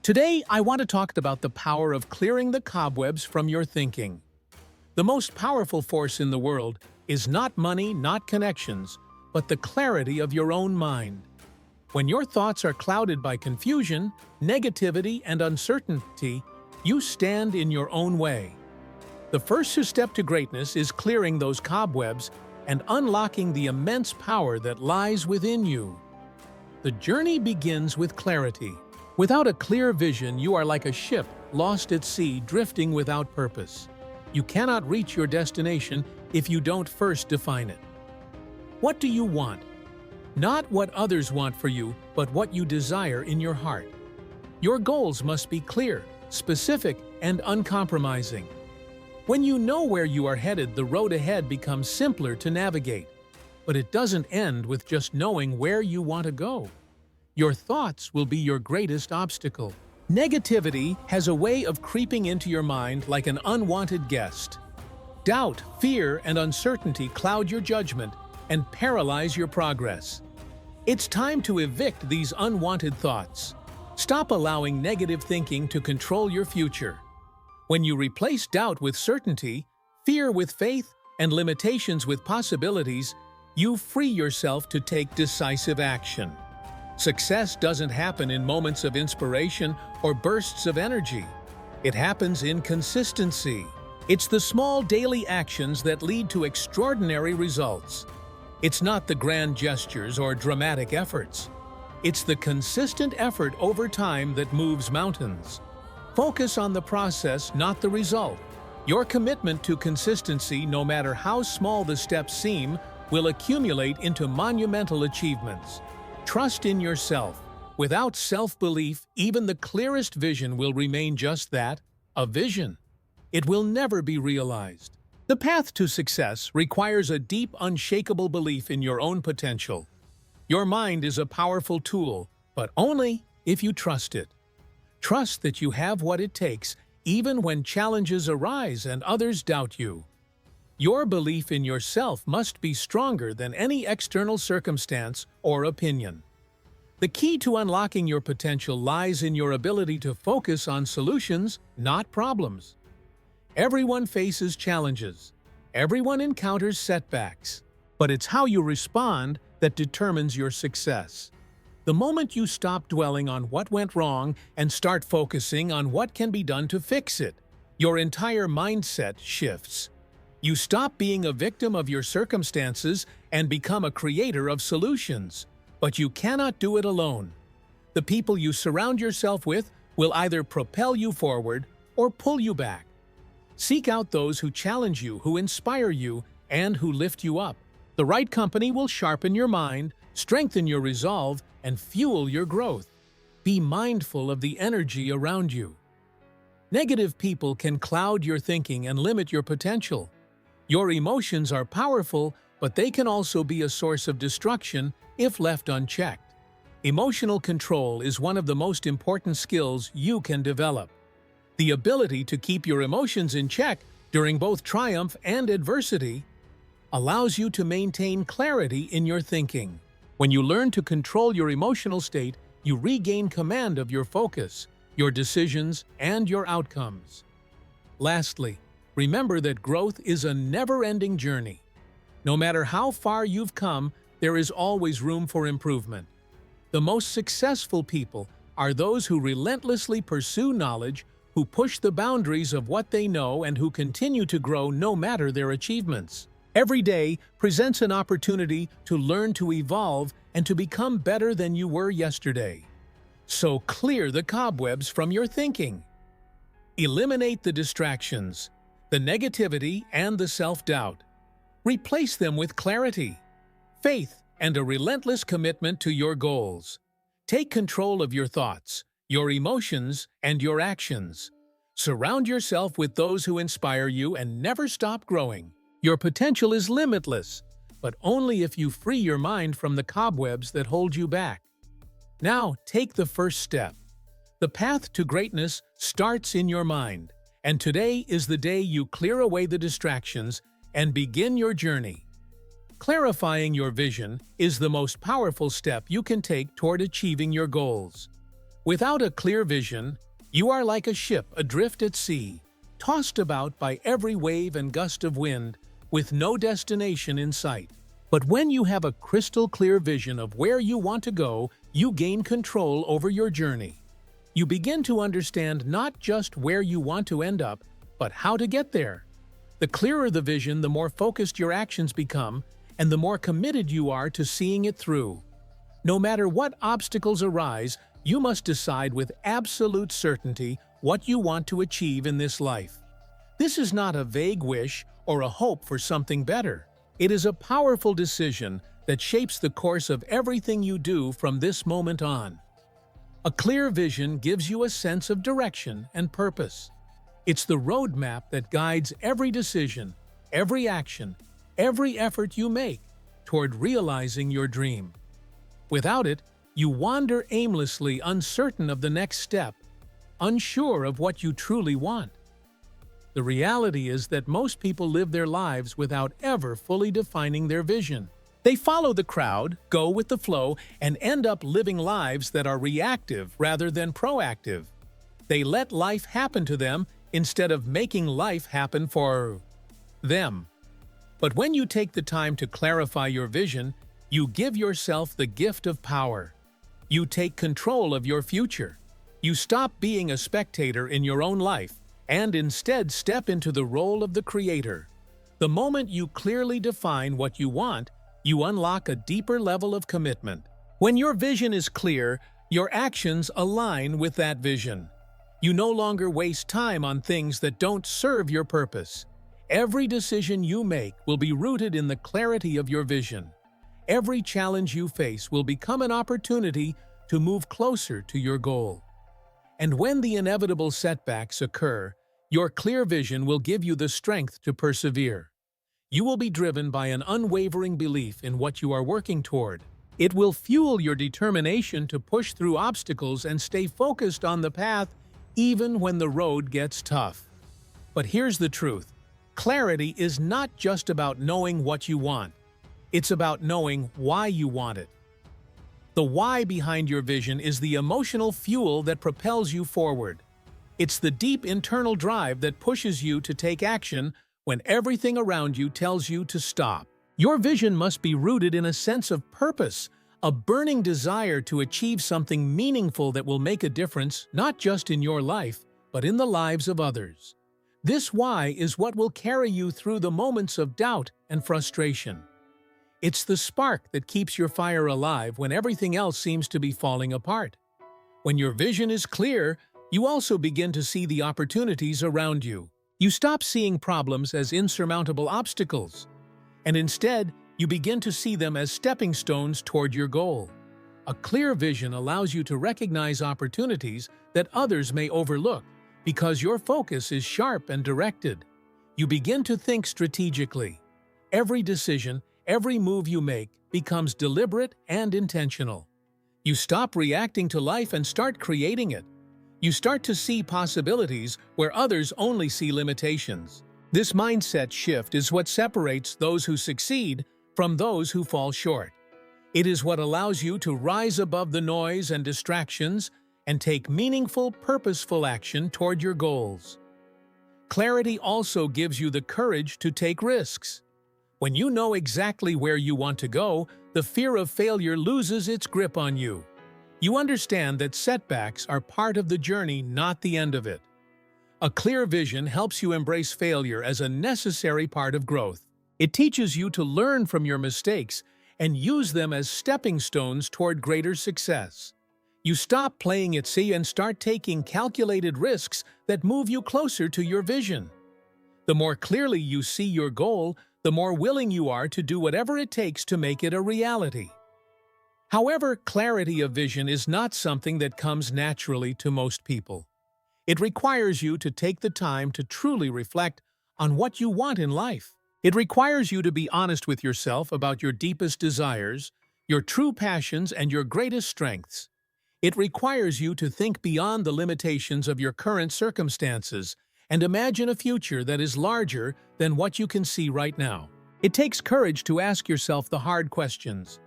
Today, I want to talk about the power of clearing the cobwebs from your thinking. The most powerful force in the world is not money, not connections, but the clarity of your own mind. When your thoughts are clouded by confusion, negativity, and uncertainty, you stand in your own way. The first step to greatness is clearing those cobwebs and unlocking the immense power that lies within you. The journey begins with clarity. Without a clear vision, you are like a ship lost at sea, drifting without purpose. You cannot reach your destination if you don't first define it. What do you want? Not what others want for you, but what you desire in your heart. Your goals must be clear, specific, and uncompromising. When you know where you are headed, the road ahead becomes simpler to navigate. But it doesn't end with just knowing where you want to go. Your thoughts will be your greatest obstacle. Negativity has a way of creeping into your mind like an unwanted guest. Doubt, fear, and uncertainty cloud your judgment and paralyze your progress. It's time to evict these unwanted thoughts. Stop allowing negative thinking to control your future. When you replace doubt with certainty, fear with faith, and limitations with possibilities, you free yourself to take decisive action. Success doesn't happen in moments of inspiration or bursts of energy. It happens in consistency. It's the small daily actions that lead to extraordinary results. It's not the grand gestures or dramatic efforts. It's the consistent effort over time that moves mountains. Focus on the process, not the result. Your commitment to consistency, no matter how small the steps seem, will accumulate into monumental achievements. Trust in yourself. Without self-belief, even the clearest vision will remain just that, a vision. It will never be realized. The path to success requires a deep, unshakable belief in your own potential. Your mind is a powerful tool, but only if you trust it. Trust that you have what it takes, even when challenges arise and others doubt you. Your belief in yourself must be stronger than any external circumstance or opinion. The key to unlocking your potential lies in your ability to focus on solutions, not problems. Everyone faces challenges. Everyone encounters setbacks. But it's how you respond that determines your success. The moment you stop dwelling on what went wrong and start focusing on what can be done to fix it, your entire mindset shifts. You stop being a victim of your circumstances and become a creator of solutions. But you cannot do it alone. The people you surround yourself with will either propel you forward or pull you back. Seek out those who challenge you, who inspire you, and who lift you up. The right company will sharpen your mind, strengthen your resolve, and fuel your growth. Be mindful of the energy around you. Negative people can cloud your thinking and limit your potential. Your emotions are powerful, but they can also be a source of destruction if left unchecked. Emotional control is one of the most important skills you can develop. The ability to keep your emotions in check during both triumph and adversity allows you to maintain clarity in your thinking. When you learn to control your emotional state, you regain command of your focus, your decisions, and your outcomes. Lastly, remember that growth is a never-ending journey. No matter how far you've come, there is always room for improvement. The most successful people are those who relentlessly pursue knowledge, who push the boundaries of what they know, and who continue to grow no matter their achievements. Every day presents an opportunity to learn, to evolve, and to become better than you were yesterday. So clear the cobwebs from your thinking. Eliminate the distractions, the negativity, and the self-doubt. Replace them with clarity, faith, and a relentless commitment to your goals. Take control of your thoughts, your emotions, and your actions. Surround yourself with those who inspire you and never stop growing. Your potential is limitless, but only if you free your mind from the cobwebs that hold you back. Now, take the first step. The path to greatness starts in your mind, and today is the day you clear away the distractions and begin your journey. Clarifying your vision is the most powerful step you can take toward achieving your goals. Without a clear vision, you are like a ship adrift at sea, tossed about by every wave and gust of wind, with no destination in sight. But when you have a crystal-clear vision of where you want to go, you gain control over your journey. You begin to understand not just where you want to end up, but how to get there. The clearer the vision, the more focused your actions become, and the more committed you are to seeing it through. No matter what obstacles arise, you must decide with absolute certainty what you want to achieve in this life. This is not a vague wish or a hope for something better. It is a powerful decision that shapes the course of everything you do from this moment on. A clear vision gives you a sense of direction and purpose. It's the roadmap that guides every decision, every action, every effort you make toward realizing your dream. Without it, you wander aimlessly, uncertain of the next step, unsure of what you truly want. The reality is that most people live their lives without ever fully defining their vision. They follow the crowd, go with the flow, and end up living lives that are reactive rather than proactive. They let life happen to them instead of making life happen for them. But when you take the time to clarify your vision, you give yourself the gift of power. You take control of your future. You stop being a spectator in your own life and instead step into the role of the creator. The moment you clearly define what you want, you unlock a deeper level of commitment. When your vision is clear, your actions align with that vision. You no longer waste time on things that don't serve your purpose. Every decision you make will be rooted in the clarity of your vision. Every challenge you face will become an opportunity to move closer to your goal. And when the inevitable setbacks occur, your clear vision will give you the strength to persevere. You will be driven by an unwavering belief in what you are working toward. It will fuel your determination to push through obstacles and stay focused on the path even when the road gets tough. But here's the truth. Clarity is not just about knowing what you want. It's about knowing why you want it. The why behind your vision is the emotional fuel that propels you forward. It's the deep internal drive that pushes you to take action when everything around you tells you to stop. Your vision must be rooted in a sense of purpose, a burning desire to achieve something meaningful that will make a difference not just in your life, but in the lives of others. This why is what will carry you through the moments of doubt and frustration. It's the spark that keeps your fire alive when everything else seems to be falling apart. When your vision is clear, you also begin to see the opportunities around you. You stop seeing problems as insurmountable obstacles, and instead, you begin to see them as stepping stones toward your goal. A clear vision allows you to recognize opportunities that others may overlook because your focus is sharp and directed. You begin to think strategically. Every decision, every move you make becomes deliberate and intentional. You stop reacting to life and start creating it. You start to see possibilities where others only see limitations. This mindset shift is what separates those who succeed from those who fall short. It is what allows you to rise above the noise and distractions and take meaningful, purposeful action toward your goals. Clarity also gives you the courage to take risks. When you know exactly where you want to go, the fear of failure loses its grip on you. You understand that setbacks are part of the journey, not the end of it. A clear vision helps you embrace failure as a necessary part of growth. It teaches you to learn from your mistakes and use them as stepping stones toward greater success. You stop playing it safe and start taking calculated risks that move you closer to your vision. The more clearly you see your goal, the more willing you are to do whatever it takes to make it a reality. However, clarity of vision is not something that comes naturally to most people. It requires you to take the time to truly reflect on what you want in life. It requires you to be honest with yourself about your deepest desires, your true passions, and your greatest strengths. It requires you to think beyond the limitations of your current circumstances and imagine a future that is larger than what you can see right now. It takes courage to ask yourself the hard questions.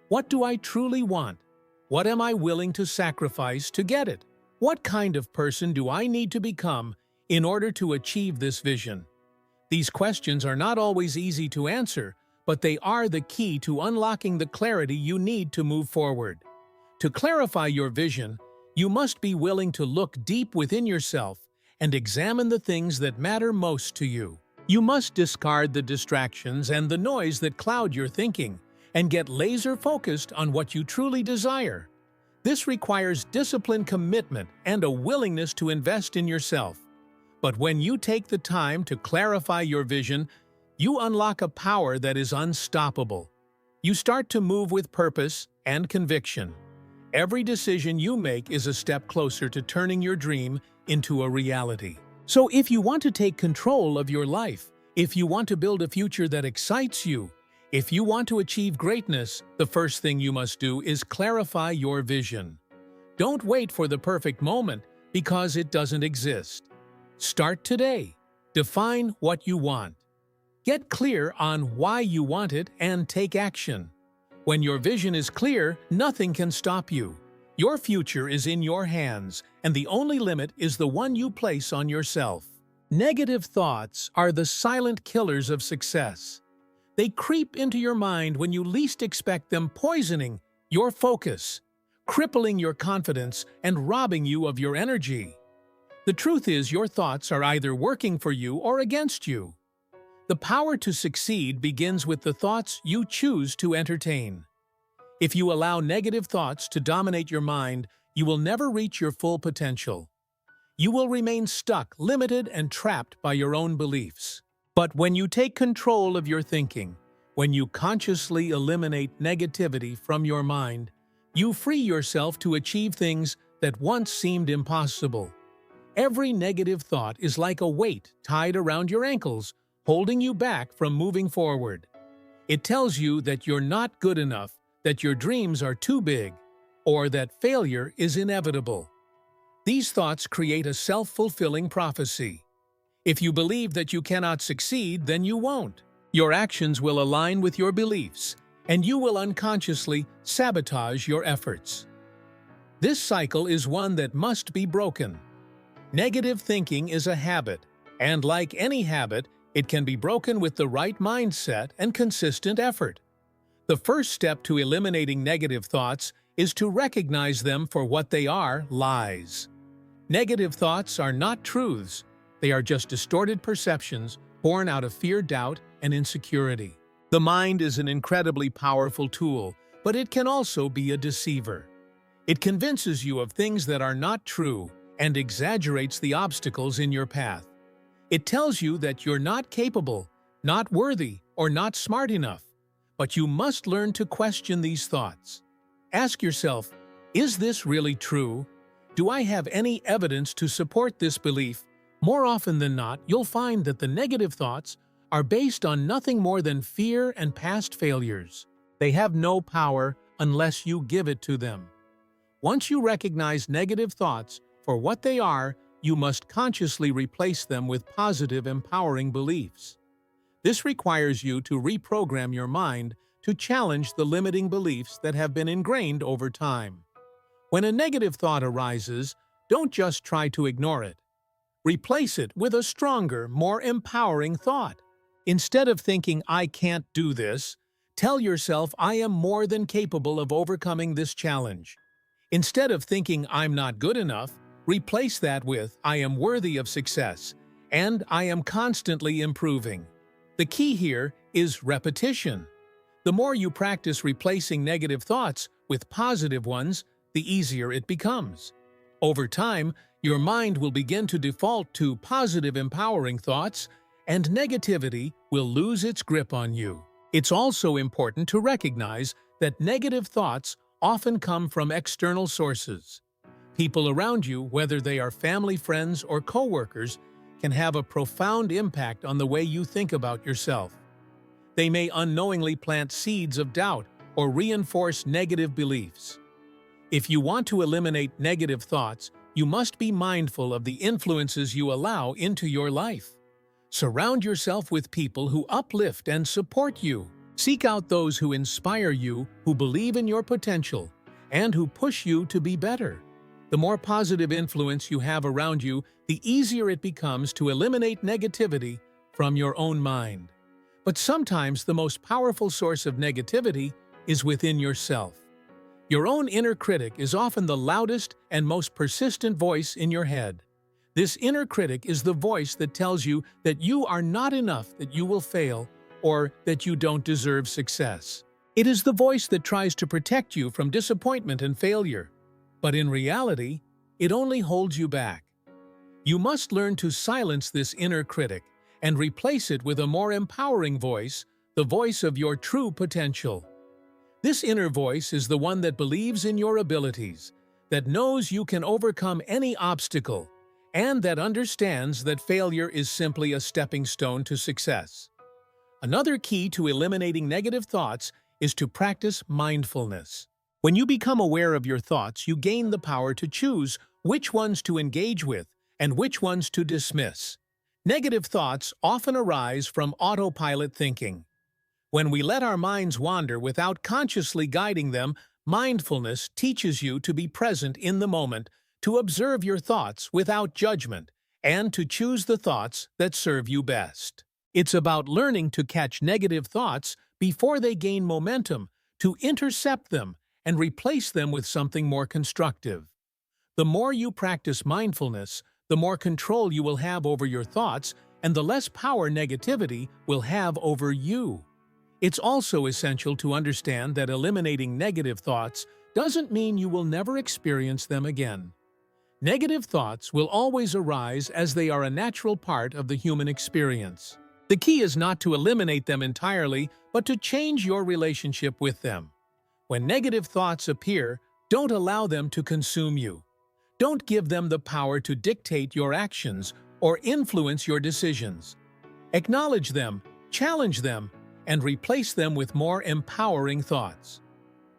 What do I truly want? What am I willing to sacrifice to get it? What kind of person do I need to become in order to achieve this vision? These questions are not always easy to answer, but they are the key to unlocking the clarity you need to move forward. To clarify your vision, you must be willing to look deep within yourself and examine the things that matter most to you. You must discard the distractions and the noise that cloud your thinking and get laser-focused on what you truly desire. This requires disciplined commitment and a willingness to invest in yourself. But when you take the time to clarify your vision, you unlock a power that is unstoppable. You start to move with purpose and conviction. Every decision you make is a step closer to turning your dream into a reality. So if you want to take control of your life, if you want to build a future that excites you, if you want to achieve greatness, the first thing you must do is clarify your vision. Don't wait for the perfect moment because it doesn't exist. Start today. Define what you want. Get clear on why you want it and take action. When your vision is clear, nothing can stop you. Your future is in your hands, and the only limit is the one you place on yourself. Negative thoughts are the silent killers of success. They creep into your mind when you least expect them, poisoning your focus, crippling your confidence, and robbing you of your energy. The truth is, your thoughts are either working for you or against you. The power to succeed begins with the thoughts you choose to entertain. If you allow negative thoughts to dominate your mind, you will never reach your full potential. You will remain stuck, limited, and trapped by your own beliefs. But when you take control of your thinking, when you consciously eliminate negativity from your mind, you free yourself to achieve things that once seemed impossible. Every negative thought is like a weight tied around your ankles, holding you back from moving forward. It tells you that you're not good enough, that your dreams are too big, or that failure is inevitable. These thoughts create a self-fulfilling prophecy. If you believe that you cannot succeed, then you won't. Your actions will align with your beliefs, and you will unconsciously sabotage your efforts. This cycle is one that must be broken. Negative thinking is a habit, and like any habit, it can be broken with the right mindset and consistent effort. The first step to eliminating negative thoughts is to recognize them for what they are: lies. Negative thoughts are not truths. They are just distorted perceptions born out of fear, doubt, and insecurity. The mind is an incredibly powerful tool, but it can also be a deceiver. It convinces you of things that are not true and exaggerates the obstacles in your path. It tells you that you're not capable, not worthy, or not smart enough. But you must learn to question these thoughts. Ask yourself, is this really true? Do I have any evidence to support this belief? More often than not, you'll find that the negative thoughts are based on nothing more than fear and past failures. They have no power unless you give it to them. Once you recognize negative thoughts for what they are, you must consciously replace them with positive, empowering beliefs. This requires you to reprogram your mind to challenge the limiting beliefs that have been ingrained over time. When a negative thought arises, don't just try to ignore it. Replace it with a stronger, more empowering thought. Instead of thinking, "I can't do this," tell yourself, "I am more than capable of overcoming this challenge." Instead of thinking, "I'm not good enough," replace that with, "I am worthy of success," and "I am constantly improving." The key here is repetition. The more you practice replacing negative thoughts with positive ones, the easier it becomes. Over time, your mind will begin to default to positive, empowering thoughts, and negativity will lose its grip on you. It's also important to recognize that negative thoughts often come from external sources. People around you, whether they are family, friends, or coworkers, can have a profound impact on the way you think about yourself. They may unknowingly plant seeds of doubt or reinforce negative beliefs. If you want to eliminate negative thoughts, you must be mindful of the influences you allow into your life. Surround yourself with people who uplift and support you. Seek out those who inspire you, who believe in your potential, and who push you to be better. The more positive influence you have around you, the easier it becomes to eliminate negativity from your own mind. But sometimes the most powerful source of negativity is within yourself. Your own inner critic is often the loudest and most persistent voice in your head. This inner critic is the voice that tells you that you are not enough, that you will fail, or that you don't deserve success. It is the voice that tries to protect you from disappointment and failure. But in reality, it only holds you back. You must learn to silence this inner critic and replace it with a more empowering voice, the voice of your true potential. This inner voice is the one that believes in your abilities, that knows you can overcome any obstacle, and that understands that failure is simply a stepping stone to success. Another key to eliminating negative thoughts is to practice mindfulness. When you become aware of your thoughts, you gain the power to choose which ones to engage with and which ones to dismiss. Negative thoughts often arise from autopilot thinking. When we let our minds wander without consciously guiding them, mindfulness teaches you to be present in the moment, to observe your thoughts without judgment, and to choose the thoughts that serve you best. It's about learning to catch negative thoughts before they gain momentum, to intercept them and replace them with something more constructive. The more you practice mindfulness, the more control you will have over your thoughts, and the less power negativity will have over you. It's also essential to understand that eliminating negative thoughts doesn't mean you will never experience them again. Negative thoughts will always arise as they are a natural part of the human experience. The key is not to eliminate them entirely, but to change your relationship with them. When negative thoughts appear, don't allow them to consume you. Don't give them the power to dictate your actions or influence your decisions. Acknowledge them, challenge them, and replace them with more empowering thoughts.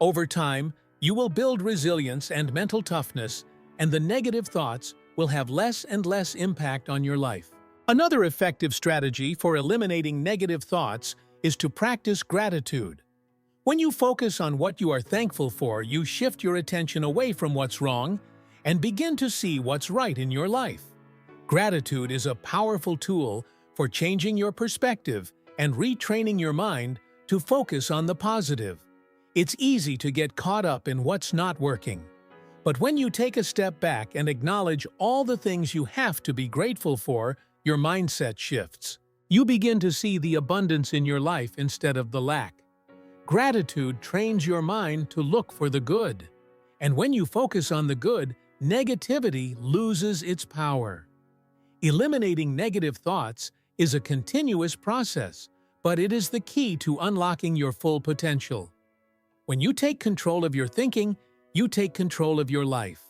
Over time, you will build resilience and mental toughness, and the negative thoughts will have less and less impact on your life. Another effective strategy for eliminating negative thoughts is to practice gratitude. When you focus on what you are thankful for, you shift your attention away from what's wrong and begin to see what's right in your life. Gratitude is a powerful tool for changing your perspective and retraining your mind to focus on the positive. It's easy to get caught up in what's not working. But when you take a step back and acknowledge all the things you have to be grateful for, your mindset shifts. You begin to see the abundance in your life instead of the lack. Gratitude trains your mind to look for the good. And when you focus on the good, negativity loses its power. Eliminating negative thoughts is a continuous process, but it is the key to unlocking your full potential. When you take control of your thinking, you take control of your life.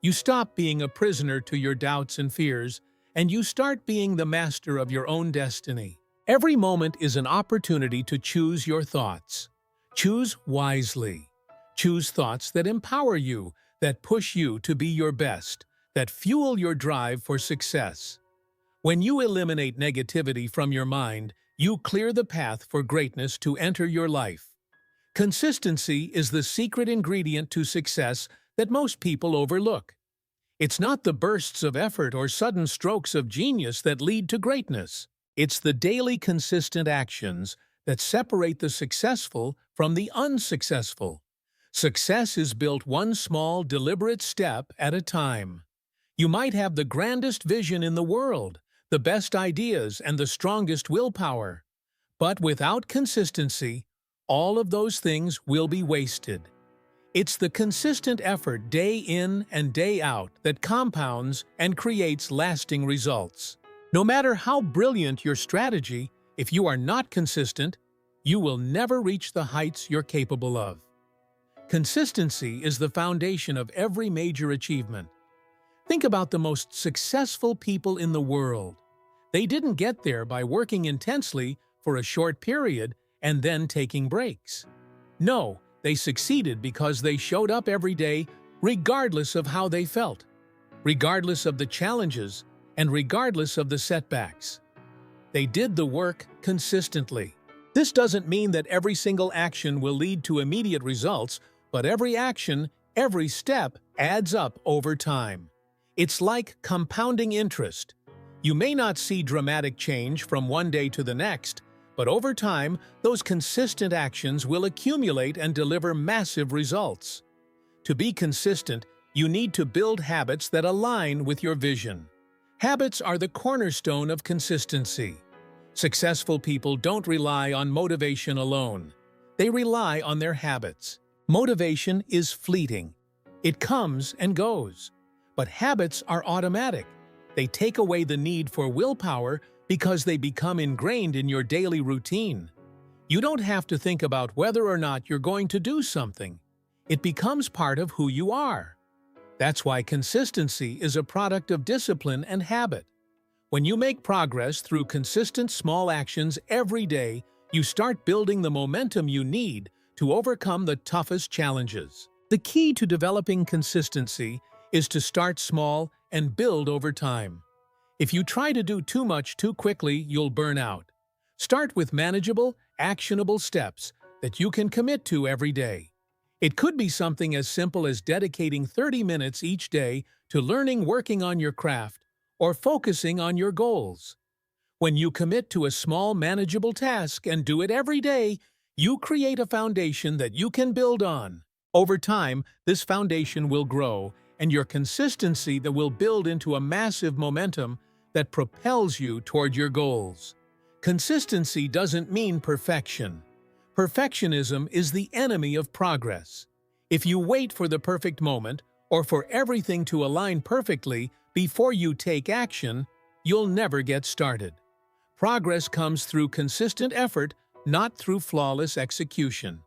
You stop being a prisoner to your doubts and fears, and you start being the master of your own destiny. Every moment is an opportunity to choose your thoughts. Choose wisely. Choose thoughts that empower you, that push you to be your best, that fuel your drive for success. When you eliminate negativity from your mind, you clear the path for greatness to enter your life. Consistency is the secret ingredient to success that most people overlook. It's not the bursts of effort or sudden strokes of genius that lead to greatness. It's the daily consistent actions that separate the successful from the unsuccessful. Success is built one small, deliberate step at a time. You might have the grandest vision in the world, the best ideas, and the strongest willpower. But without consistency, all of those things will be wasted. It's the consistent effort day in and day out that compounds and creates lasting results. No matter how brilliant your strategy, if you are not consistent, you will never reach the heights you're capable of. Consistency is the foundation of every major achievement. Think about the most successful people in the world. They didn't get there by working intensely for a short period and then taking breaks. No, they succeeded because they showed up every day regardless of how they felt, regardless of the challenges, and regardless of the setbacks. They did the work consistently. This doesn't mean that every single action will lead to immediate results, but every action Every step adds up over time. It's like compounding interest. You may not see dramatic change from one day to the next, but over time, those consistent actions will accumulate and deliver massive results. To be consistent, you need to build habits that align with your vision. Habits are the cornerstone of consistency. Successful people don't rely on motivation alone. They rely on their habits. Motivation is fleeting. It comes and goes. But habits are automatic. They take away the need for willpower because they become ingrained in your daily routine. You don't have to think about whether or not you're going to do something. It becomes part of who you are. That's why consistency is a product of discipline and habit. When you make progress through consistent small actions every day, you start building the momentum you need to overcome the toughest challenges. The key to developing consistency is to start small and build over time. If you try to do too much too quickly, you'll burn out. Start with manageable, actionable steps that you can commit to every day. It could be something as simple as dedicating 30 minutes each day to working on your craft, or focusing on your goals. When you commit to a small, manageable task and do it every day, you create a foundation that you can build on. Over time, this foundation will grow, and your consistency that will build into a massive momentum that propels you toward your goals. Consistency doesn't mean perfection. Perfectionism is the enemy of progress. If you wait for the perfect moment, or for everything to align perfectly before you take action, you'll never get started. Progress comes through consistent effort, not through flawless execution.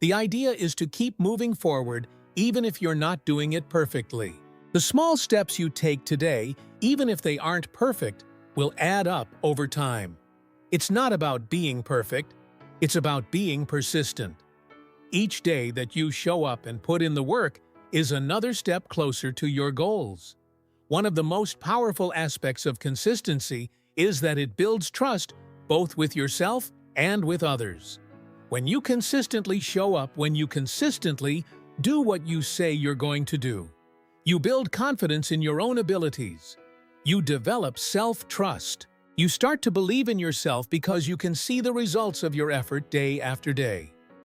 The idea is to keep moving forward even if you're not doing it perfectly. The small steps you take today, even if they aren't perfect, will add up over time. It's not about being perfect, it's about being persistent. Each day that you show up and put in the work is another step closer to your goals. One of the most powerful aspects of consistency is that it builds trust both with yourself and with others. When you consistently show up, when you consistently do what you say you're going to do, you build confidence in your own abilities. You develop self-trust. You start to believe in yourself because you can see the results of your effort day after day.